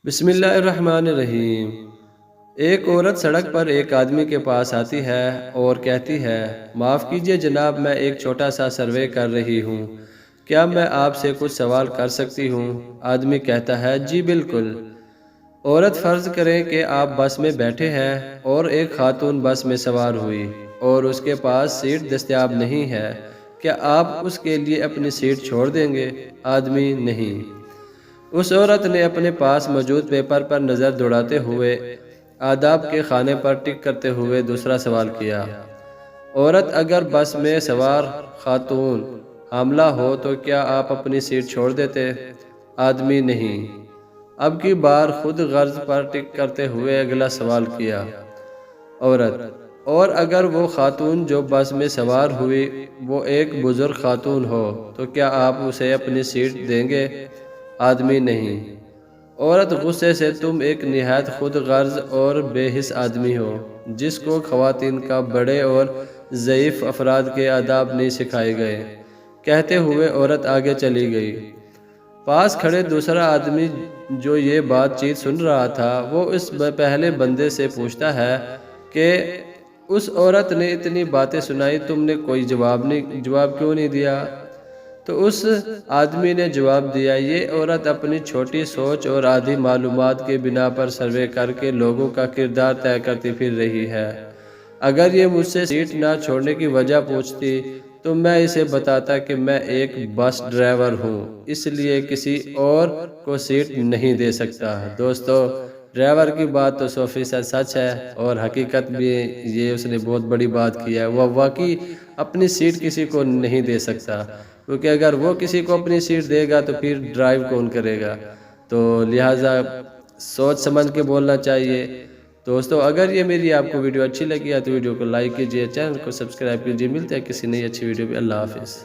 بسم اللہ الرحمن الرحیم۔ ایک عورت سڑک پر ایک آدمی کے پاس آتی ہے اور کہتی ہے، معاف کیجئے جناب، میں ایک چھوٹا سا سروے کر رہی ہوں، کیا میں آپ سے کچھ سوال کر سکتی ہوں؟ آدمی کہتا ہے، جی بالکل۔ عورت، فرض کریں کہ آپ بس میں بیٹھے ہیں اور ایک خاتون بس میں سوار ہوئی اور اس کے پاس سیٹ دستیاب نہیں ہے، کیا آپ اس کے لیے اپنی سیٹ چھوڑ دیں گے؟ آدمی، نہیں۔ اس عورت نے اپنے پاس موجود پیپر پر نظر دوڑاتے ہوئے آداب کے خانے پر ٹک کرتے ہوئے دوسرا سوال کیا، عورت، اگر بس میں سوار خاتون حاملہ ہو تو کیا آپ اپنی سیٹ چھوڑ دیتے؟ آدمی، نہیں۔ اب کی بار خود غرض پر ٹک کرتے ہوئے اگلا سوال کیا، عورت، اور اگر وہ خاتون جو بس میں سوار ہوئی وہ ایک بزرگ خاتون ہو تو کیا آپ اسے اپنی سیٹ دیں گے؟ آدمی، نہیں۔ عورت غصے سے، تم ایک نہایت خود غرض اور بے حس آدمی ہو جس کو خواتین کا بڑے اور ضعیف افراد کے آداب نہیں سکھائے گئے، کہتے ہوئے عورت آگے چلی گئی۔ پاس کھڑے دوسرا آدمی جو یہ بات چیت سن رہا تھا وہ اس پہلے بندے سے پوچھتا ہے کہ اس عورت نے اتنی باتیں سنائی، تم نے کوئی جواب کیوں نہیں دیا؟ تو اس آدمی نے جواب دیا، یہ عورت اپنی چھوٹی سوچ اور آدھی معلومات کی بنا پر سروے کر کے لوگوں کا کردار طے کرتی پھر رہی ہے۔ اگر یہ مجھ سے سیٹ نہ چھوڑنے کی وجہ پوچھتی تو میں اسے بتاتا کہ میں ایک بس ڈرائیور ہوں، اس لیے کسی اور کو سیٹ نہیں دے سکتا۔ دوستو، ڈرائیور کی بات تو 100% سچ ہے اور حقیقت بھی یہ اس نے بہت بڑی بات کی ہے، وہ واقعی اپنی سیٹ کسی کو نہیں دے سکتا، کیونکہ اگر وہ کسی کو اپنی سیٹ دے گا تو پھر ڈرائیو کون کرے گا؟ تو لہٰذا سوچ سمجھ کے بولنا چاہیے۔ دوستو، اگر یہ میری آپ کو ویڈیو اچھی لگی ہے تو ویڈیو کو لائک کیجئے، چینل کو سبسکرائب کیجئے۔ ملتے ہیں کسی نئی اچھی ویڈیو پہ۔ اللہ حافظ۔